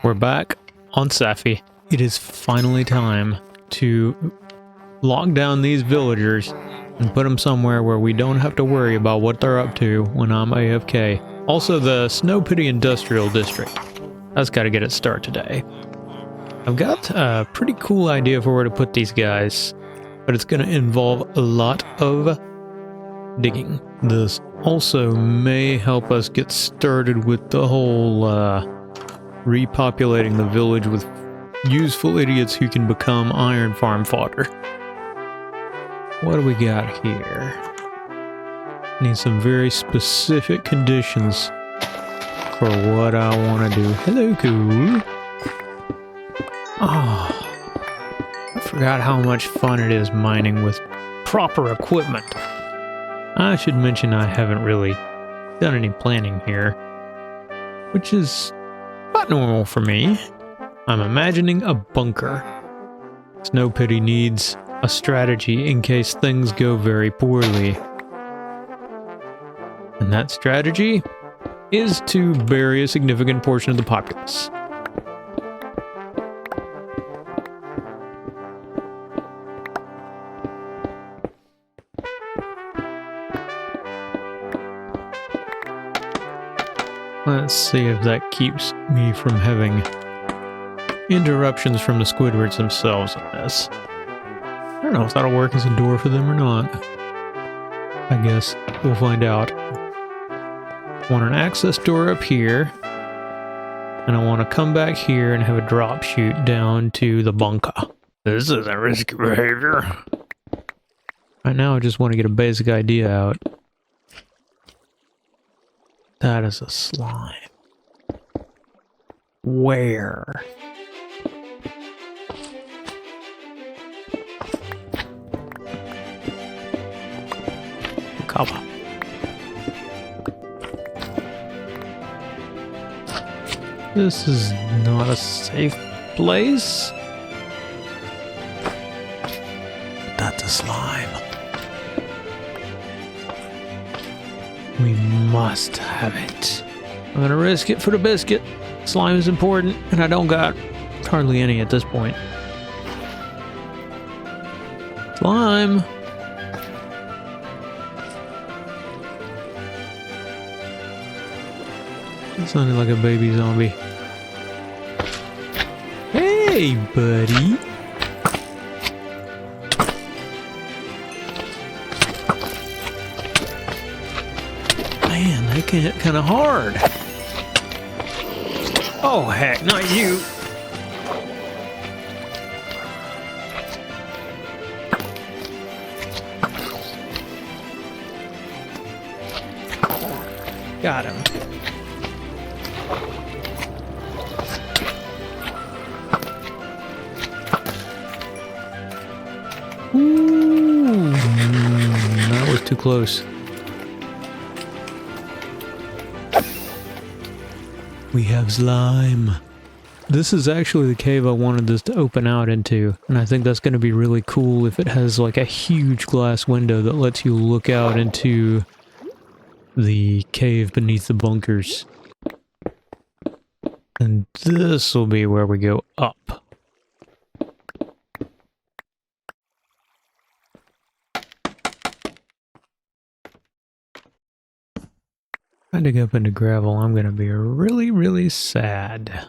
We're back on Saphy. It is finally time to lock down these villagers and put them somewhere where we don't have to worry about what they're up to when I'm AFK. Also, the Snow Pity Industrial District. That's got to get its start today. I've got a pretty cool idea for where to put these guys, but it's going to involve a lot of digging. This also may help us get started with the whole repopulating the village with useful idiots who can become iron farm fodder. What do we got here? Need some very specific conditions for what I want to do. Hello, cool. Oh, I forgot how much fun it is mining with proper equipment. I should mention I haven't really done any planning here, which is not normal for me. I'm imagining a bunker. Snow Pity needs a strategy in case things go very poorly. And that strategy is to bury a significant portion of the populace. Let's see if that keeps me from having interruptions from the Squidwards themselves on this. I don't know if that'll work as a door for them or not. I guess we'll find out. Want an access door up here, and I want to come back here and have a drop chute down to the bunker. This isn't risky behavior. Right now I just want to get a basic idea out. That is a slime. Where? Cover. This is not a safe place. That's a slime. We must have it. I'm gonna risk it for the biscuit. Slime is important, and I don't got hardly any at this point. Slime! It sounded like a baby zombie. Hey, buddy! Man, they can hit kind of hard. Oh, heck, not you. Got him. Ooh, that was too close. We have slime. This is actually the cave I wanted this to open out into, and I think that's going to be really cool if it has like a huge glass window that lets you look out into the cave beneath the bunkers. And this will be where we go up. If I dig up into gravel, I'm going to be really, really sad.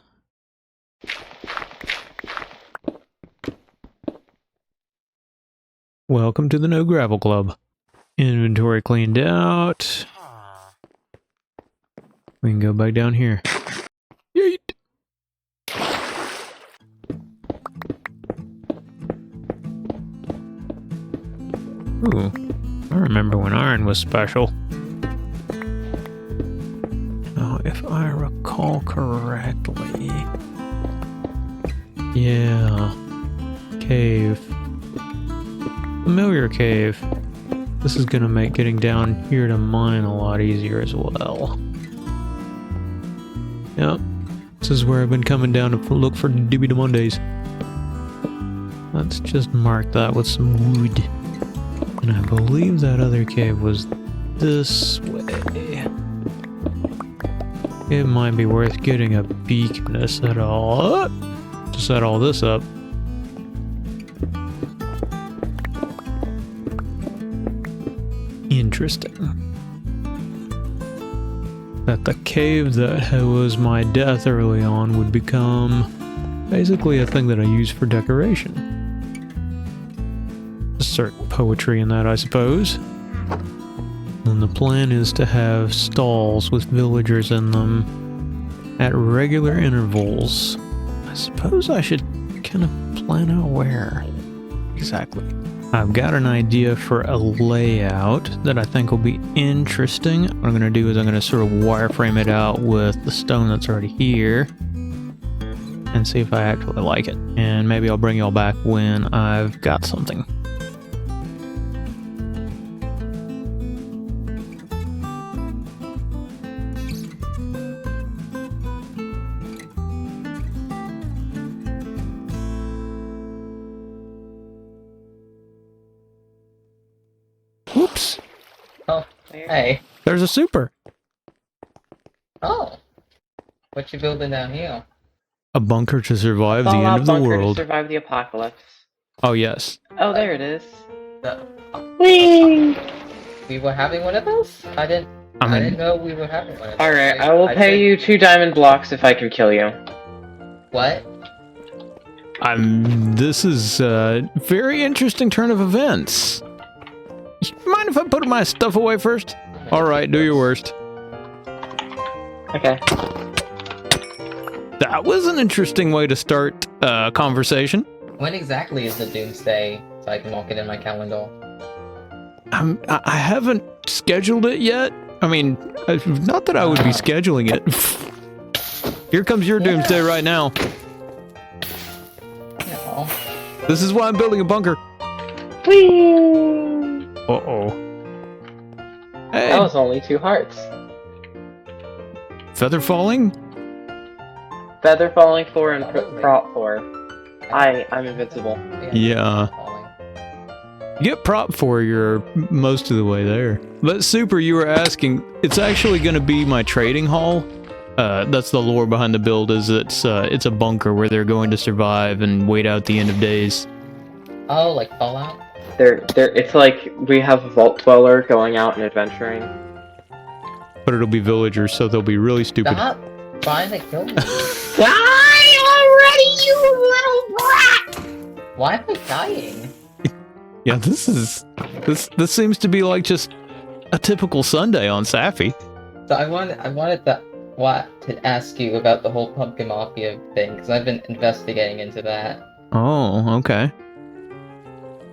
Welcome to the No Gravel Club. Inventory cleaned out. We can go back down here. Yeet! Ooh, I remember when iron was special. Now, if I recall correctly... Yeah. Cave. Familiar cave. This is gonna make getting down here to mine a lot easier as well. Yep. This is where I've been coming down to look for Dibby Mondays. Let's just mark that with some wood. And I believe that other cave was this way. It might be worth getting a beacon to set all this up. Interesting. That the cave that was my death early on would become basically a thing that I use for decoration. A certain poetry in that, I suppose. And the plan is to have stalls with villagers in them at regular intervals. I suppose I should kind of plan out where exactly. I've got an idea for a layout that I think will be interesting. What I'm going to do is I'm going to sort of wireframe it out with the stone that's already here and see if I actually like it. And maybe I'll bring y'all back when I've got something. Whoops. Oh, hey. There's a super. Oh. What you building down here? A bunker to survive the Fallout end of the bunker world. to survive the apocalypse. Oh, yes. Oh, there it is. Whee! We were having one of those? I didn't I mean, know we were having one of those. Alright, I will pay you 2 diamond blocks if I can kill you. What? this is a very interesting turn of events. Mind if I put my stuff away first? Alright, do your worst. Okay. That was an interesting way to start a conversation. When exactly is the doomsday so I can mark it in my calendar? I haven't scheduled it yet. I mean, not that I would be scheduling it. Here comes your doomsday right now. No. This is why I'm building a bunker. Whee! Uh-oh. Hey, That was only 2 hearts. feather falling? Feather falling 4 and prop 4. I'm invincible. Yeah. You get prop 4, you're most of the way there. But Super, you were asking, it's actually going to be my trading hall. That's the lore behind the build, is it's a bunker where they're going to survive and wait out the end of days. Oh, like Fallout? It's like we have a vault dweller going out and adventuring. But it'll be villagers, so they'll be really stupid. Stop trying to kill me. Die already, you little brat! Why am I dying? Yeah, this seems to be like just a typical Sunday on Saphy. So I wanted to ask you about the whole Pumpkin Mafia thing, because I've been investigating into that. Oh, okay.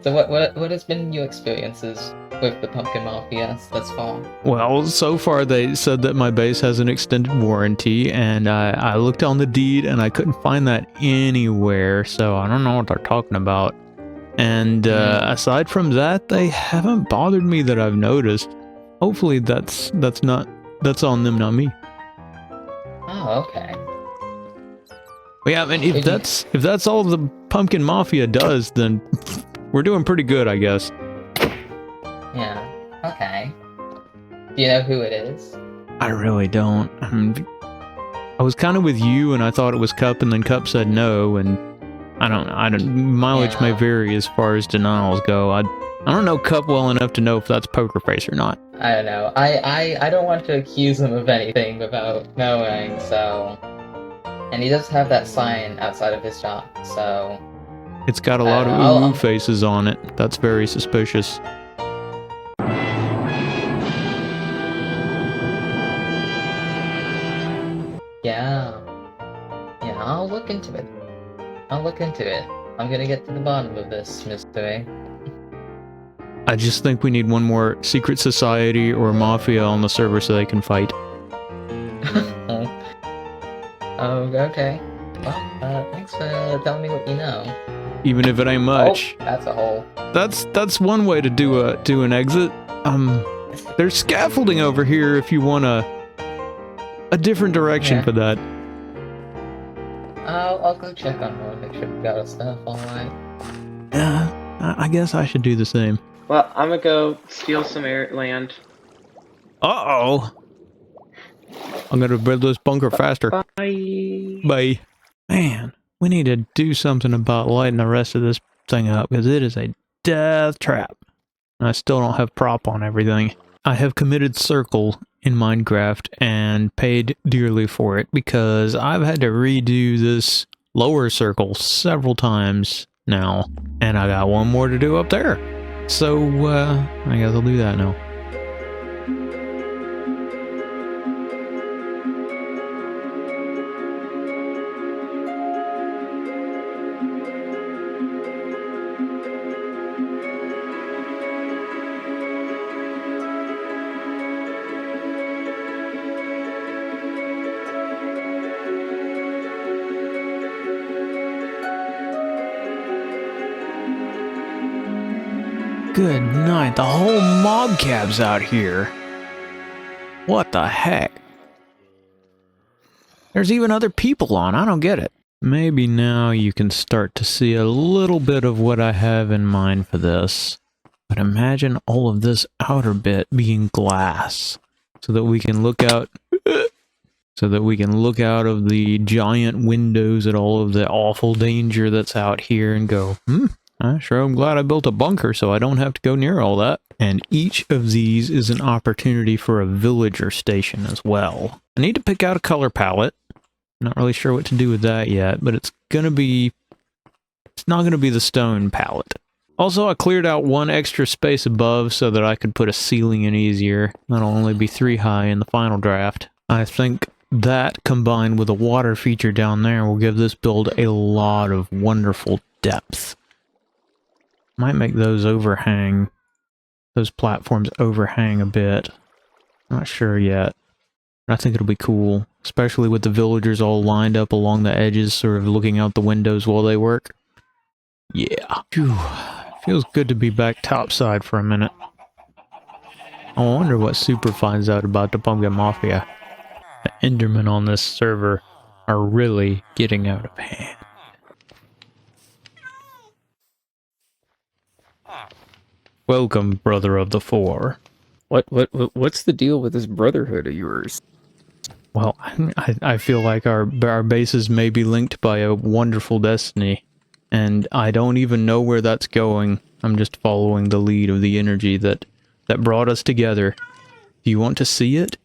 So what has been your experiences with the Pumpkin Mafia thus far? Well, so far they said that my base has an extended warranty, and I looked on the deed and I couldn't find that anywhere, so I don't know what they're talking about. And aside from that, they haven't bothered me that I've noticed. Hopefully that's on them, not me. Oh, okay. But yeah, I mean, if that's all the Pumpkin Mafia does, then we're doing pretty good, I guess. Yeah. Okay. Do you know who it is? I really don't. I was kind of with you, and I thought it was Cup, and then Cup said no, and I don't know. Mileage may vary as far as denials go. I don't know Cup well enough to know if that's poker face or not. I don't know. I don't want to accuse him of anything without knowing, so... And he does have that sign outside of his shop, so... It's got a lot of ooh faces on it. That's very suspicious. Yeah. Yeah, I'll look into it. I'm gonna get to the bottom of this mystery. I just think we need one more secret society or mafia on the server so they can fight. Oh, okay. Well, thanks for telling me what you know. Even if it ain't much. Oh, that's a hole. That's one way to do an exit. There's scaffolding over here if you want a different direction for that. I'll go check on her, make sure we got our stuff alright. Yeah, I guess I should do the same. Well, I'm gonna go steal some land. Uh-oh. I'm gonna build this bunker faster. Bye. Bye. Man, we need to do something about lighting the rest of this thing up, because it is a death trap. I still don't have prop on everything. I have committed circle in Minecraft and paid dearly for it, because I've had to redo this lower circle several times now, and I got one more to do up there. So, I guess I'll do that now. Good night, the whole mob cab's out here. What the heck? There's even other people on, I don't get it. Maybe now you can start to see a little bit of what I have in mind for this. But imagine all of this outer bit being glass, so that we can look out of the giant windows at all of the awful danger that's out here and go, I sure am glad I built a bunker so I don't have to go near all that. And each of these is an opportunity for a villager station as well. I need to pick out a color palette. Not really sure what to do with that yet, but it's not gonna be the stone palette. Also, I cleared out one extra space above so that I could put a ceiling in easier. That'll only be 3 high in the final draft. I think that combined with a water feature down there will give this build a lot of wonderful depth. Might make those platforms overhang a bit. Not sure yet. I think it'll be cool, especially with the villagers all lined up along the edges, sort of looking out the windows while they work. Yeah. Phew. Feels good to be back topside for a minute. I wonder what Super finds out about the Pumpkin Mafia. The Endermen on this server are really getting out of hand. Welcome, brother of the four. What's the deal with this Brotherhood of yours? Well, I feel like our bases may be linked by a wonderful destiny, and I don't even know where that's going. I'm just following the lead of the energy that brought us together. Do you want to see it?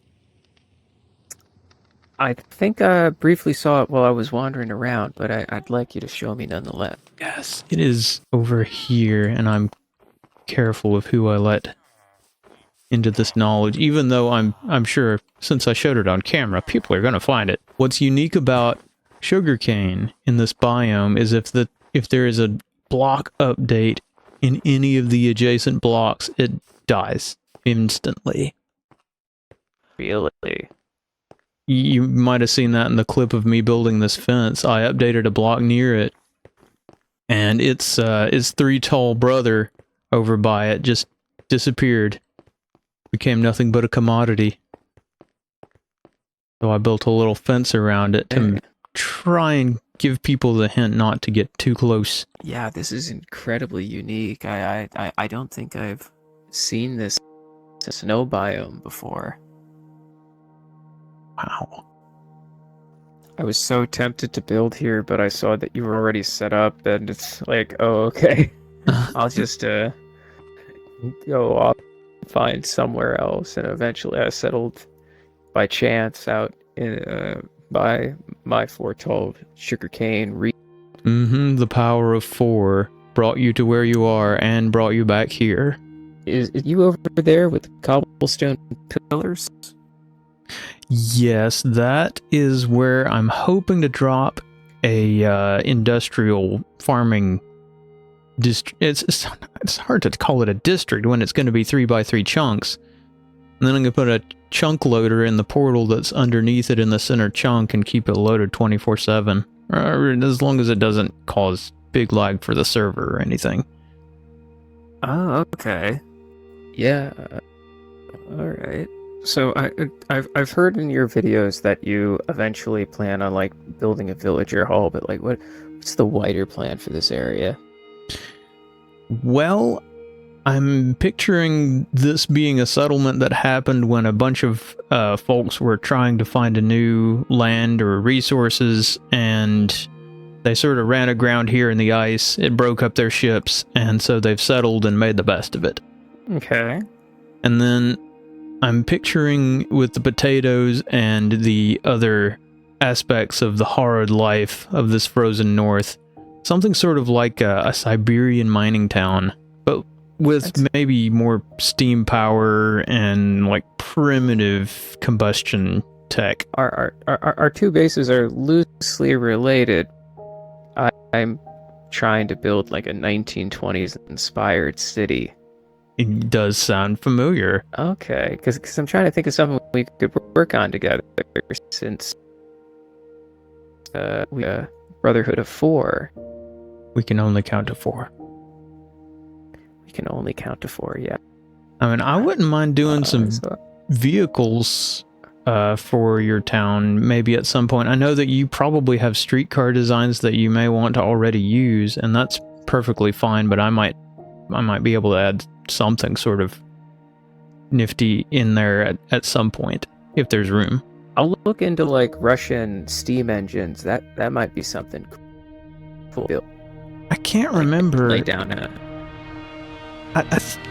I think I briefly saw it while I was wandering around, but I'd like you to show me nonetheless. Yes, it is over here, and I'm careful of who I let into this knowledge, even though I'm sure since I showed it on camera, people are going to find it. What's unique about sugarcane in this biome is if there is a block update in any of the adjacent blocks, it dies instantly. Really? You might have seen that in the clip of me building this fence. I updated a block near it, and its 3 tall brother over by it just disappeared. Became nothing but a commodity. So I built a little fence around it to try and give people the hint not to get too close. Yeah, this is incredibly unique. I don't think I've seen this snow biome before. Wow. I was so tempted to build here, but I saw that you were already set up, and it's like, oh, okay. I'll just go off and find somewhere else, and eventually I settled by chance out in by my 412 sugarcane. The power of 4 brought you to where you are and brought you back here. Is you over there with the cobblestone pillars? Yes, that is where I'm hoping to drop a industrial farming district. It's hard to call it a district when it's going to be 3x3 chunks. And then I'm going to put a chunk loader in the portal that's underneath it in the center chunk and keep it loaded 24/7. As long as it doesn't cause big lag for the server or anything. Oh, okay. Yeah. Alright. So I've heard in your videos that you eventually plan on like building a villager hall, but like what's the wider plan for this area? Well, I'm picturing this being a settlement that happened when a bunch of folks were trying to find a new land or resources, and they sort of ran aground here in the ice. It broke up their ships, and so they've settled and made the best of it. Okay. And then I'm picturing with the potatoes and the other aspects of the horrid life of this frozen north, something sort of like a Siberian mining town, but with maybe more steam power and like primitive combustion tech. Our two bases are loosely related. I'm trying to build like a 1920s inspired city. It does sound familiar. Okay, because I'm trying to think of something we could work on together since we Brotherhood of 4. We can only count to 4. We can only count to 4, yeah. I mean, I wouldn't mind doing some vehicles for your town maybe at some point. I know that you probably have streetcar designs that you may want to already use, and that's perfectly fine, but I might be able to add something sort of nifty in there at some point if there's room. I'll look into like Russian steam engines. That might be something cool. I can't remember. Lay down I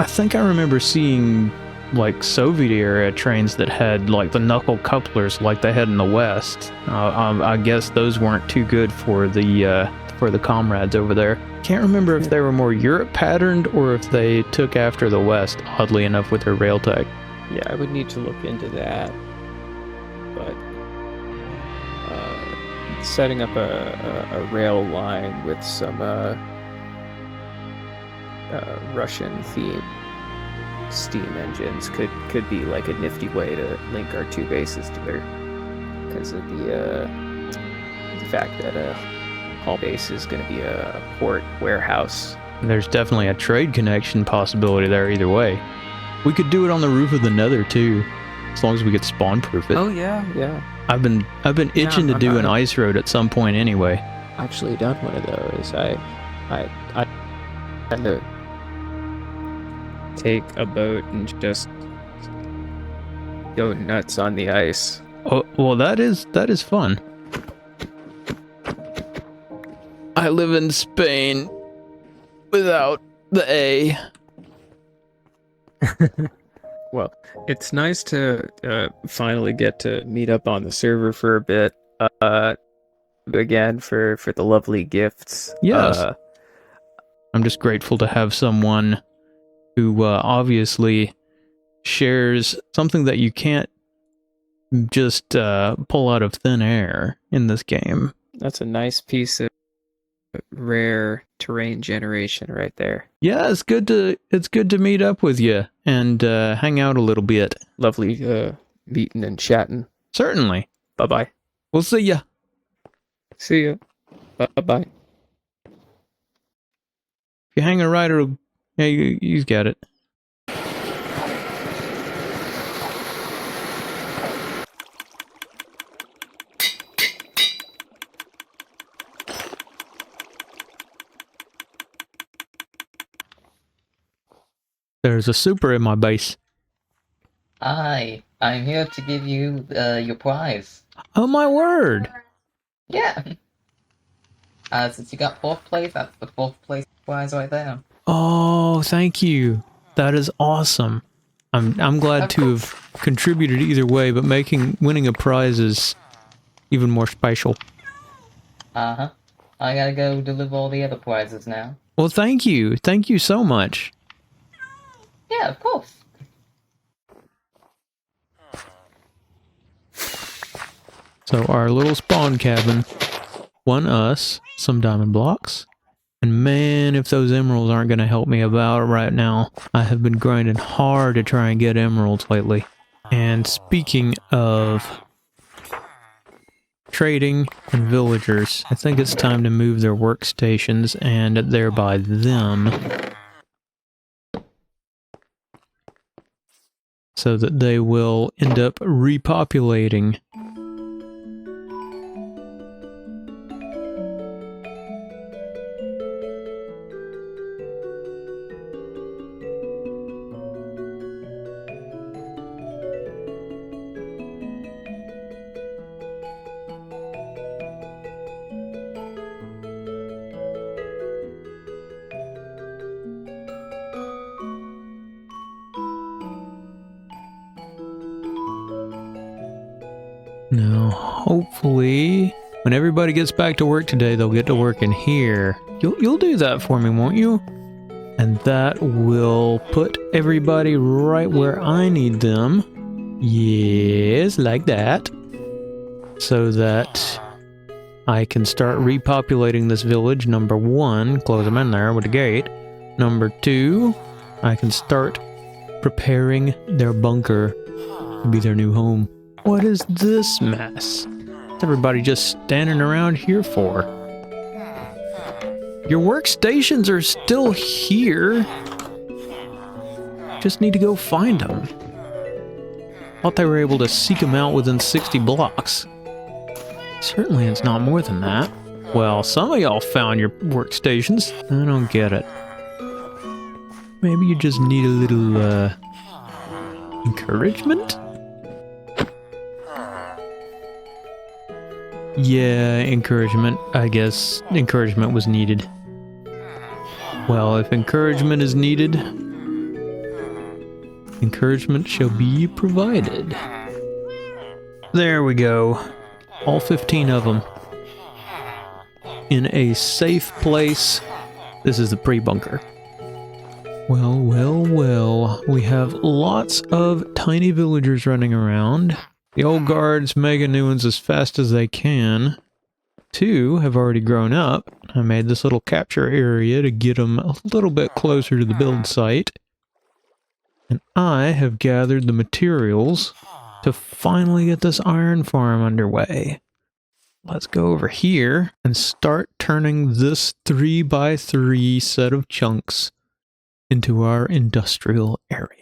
think I remember seeing like Soviet era trains that had like the knuckle couplers like they had in the West. I guess those weren't too good for the comrades over there. Can't remember if they were more Europe patterned or if they took after the West, oddly enough, with their rail tech. Yeah, I would need to look into that. But setting up a rail line with some Russian themed steam engines could be like a nifty way to link our two bases together, because of the fact that Hall base is going to be a port warehouse. There's definitely a trade connection possibility there either way. We could do it on the roof of the Nether too, as long as we could spawn proof it. Oh yeah. I've been itching to do an ice road at some point anyway. Actually done one of those. I had to take a boat and just go nuts on the ice. Oh, well, that is fun. I live in Spain without the A. Well, it's nice to finally get to meet up on the server for a bit. Again for the lovely gifts. Yes. I'm just grateful to have someone who obviously shares something that you can't just pull out of thin air in this game. That's a nice piece of rare terrain generation right there. Yeah, it's good to meet up with you and hang out a little bit. Lovely meeting and chatting. Certainly. Bye-bye. We'll see ya. See ya. Bye-bye. If you hang a right, yeah, you got it. There's a super in my base. I'm here to give you your prize. Oh my word! Yeah. Since you got 4th place, that's the 4th place prize right there. Oh, thank you. That is awesome. I'm glad to have contributed either way, but winning a prize is even more special. Uh-huh. I gotta go deliver all the other prizes now. Well, thank you. Thank you so much. Yeah, of course. So our little spawn cabin won us some diamond blocks. And man, if those emeralds aren't going to help me about right now. I have been grinding hard to try and get emeralds lately. And speaking of trading and villagers, I think it's time to move their workstations and thereby them, so that they will end up repopulating. hopefully, when everybody gets back to work today, they'll get to work in here. You'll do that for me, won't you? And that will put everybody right where I need them. Yes, like that. So that I can start repopulating this village. Number 1, close them in there with a gate. Number 2, I can start preparing their bunker to be their new home. What is this mess? What's everybody just standing around here for? Your workstations are still here. Just need to go find them. Thought they were able to seek them out within 60 blocks. Certainly it's not more than that. Well, some of y'all found your workstations. I don't get it. Maybe you just need a little, encouragement? Yeah, encouragement. I guess encouragement was needed. Well, if encouragement is needed, encouragement shall be provided. There we go. All 15 of them. In a safe place. This is the pre-bunker. Well, well, well. We have lots of tiny villagers running around. The old guards make new ones as fast as they can. 2 have already grown up. I made this little capture area to get them a little bit closer to the build site. And I have gathered the materials to finally get this iron farm underway. Let's go over here and start turning this 3x3 set of chunks into our industrial area.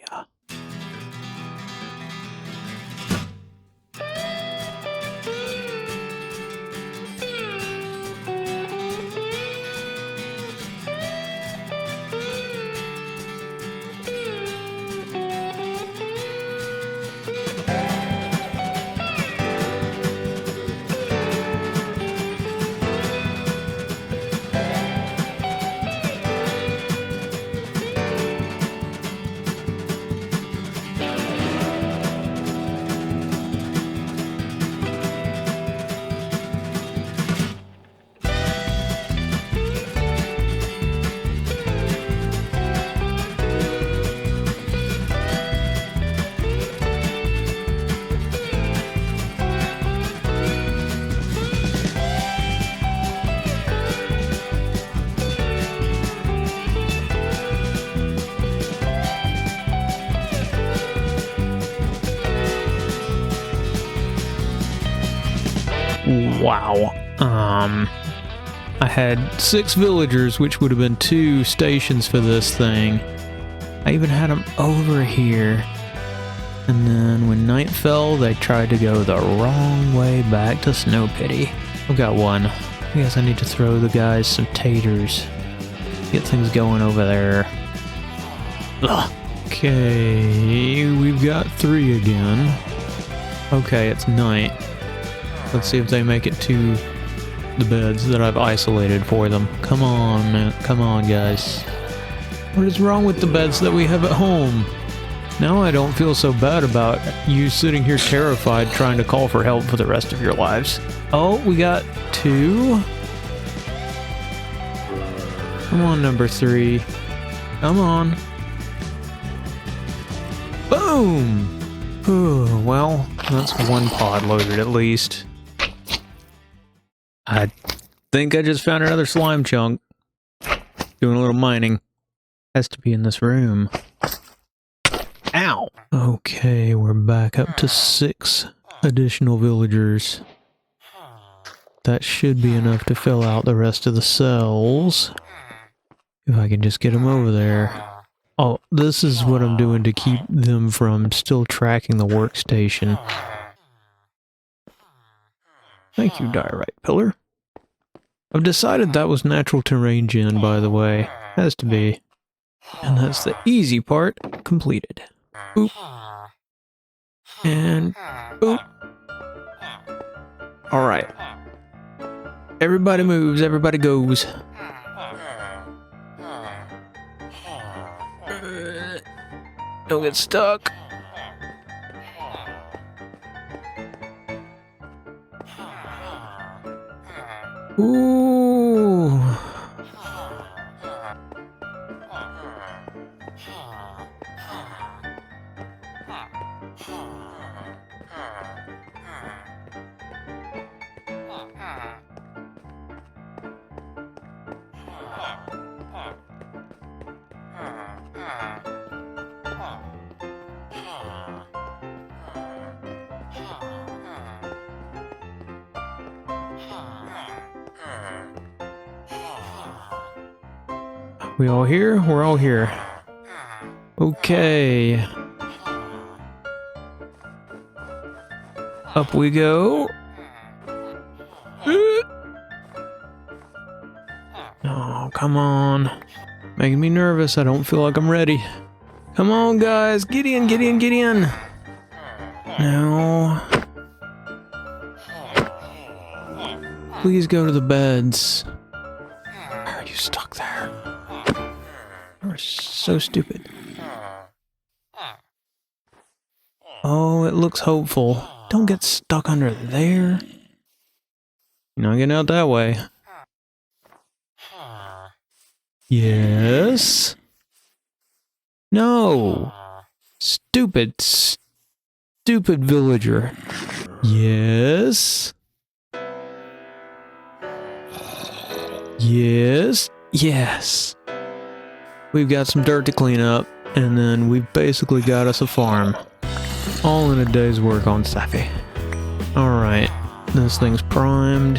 Wow. I had 6 villagers, which would have been 2 stations for this thing. I even had them over here. And then when night fell, they tried to go the wrong way back to Snow Pity. I've got one. I guess I need to throw the guys some taters. Get things going over there. Ugh. Okay, we've got 3 again. Okay, it's night. Let's see if they make it to the beds that I've isolated for them. Come on, man. Come on, guys. What is wrong with the beds that we have at home? Now I don't feel so bad about you sitting here terrified trying to call for help for the rest of your lives. Oh, we got 2. Come on, number 3. Come on. Boom! Ooh, well, that's 1 pod loaded at least. I think I just found another slime chunk. Doing a little mining. Has to be in this room. Ow! Okay, we're back up to 6 additional villagers. That should be enough to fill out the rest of the cells. If I can just get them over there. Oh, this is what I'm doing to keep them from still tracking the workstation. Thank you, Diorite Pillar. I've decided that was natural terrain gen, by the way. Has to be. And that's the easy part completed. Boop. And boop. Alright. Everybody moves, everybody goes. Don't get stuck. Ooh. We all here? We're all here. Okay. Up we go. Oh, come on. Making me nervous. I don't feel like I'm ready. Come on, guys. Get in, get in, get in. No. Please go to the beds. Why are you stuck there? You're so stupid. Oh, it looks hopeful. Don't get stuck under there. You're not getting out that way. Yes. No. Stupid, stupid villager. Yes. Yes. Yes. We've got some dirt to clean up, and then we've basically got us a farm. All in a day's work on Saphy. Alright, this thing's primed.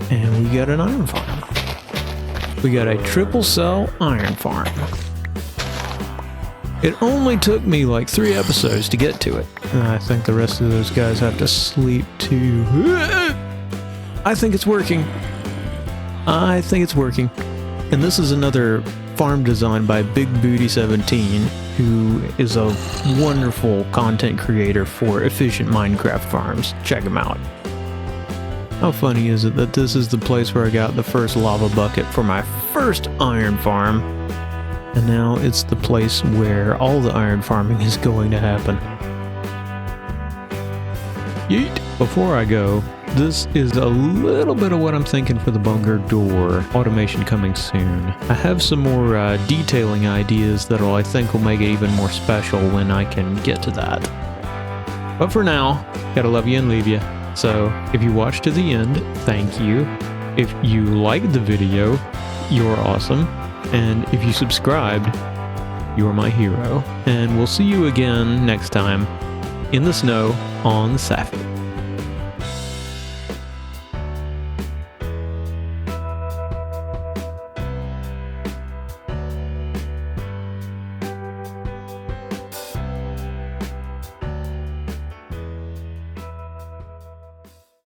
And we got an iron farm. We got a triple cell iron farm. It only took me like 3 episodes to get to it. And I think the rest of those guys have to sleep too. I think it's working. I think it's working. And this is another farm design by Big Booty 17, who is a wonderful content creator for efficient Minecraft farms. Check him out. How funny is it that this is the place where I got the first lava bucket for my first iron farm, and now it's the place where all the iron farming is going to happen. Yeet! Before I go, this is a little bit of what I'm thinking for the bunker door automation coming soon. I have some more detailing ideas that I think will make it even more special when I can get to that. But for now, gotta love you and leave you. So if you watched to the end, thank you. If you liked the video, you're awesome. And if you subscribed, you're my hero. And we'll see you again next time in the snow on Saphy.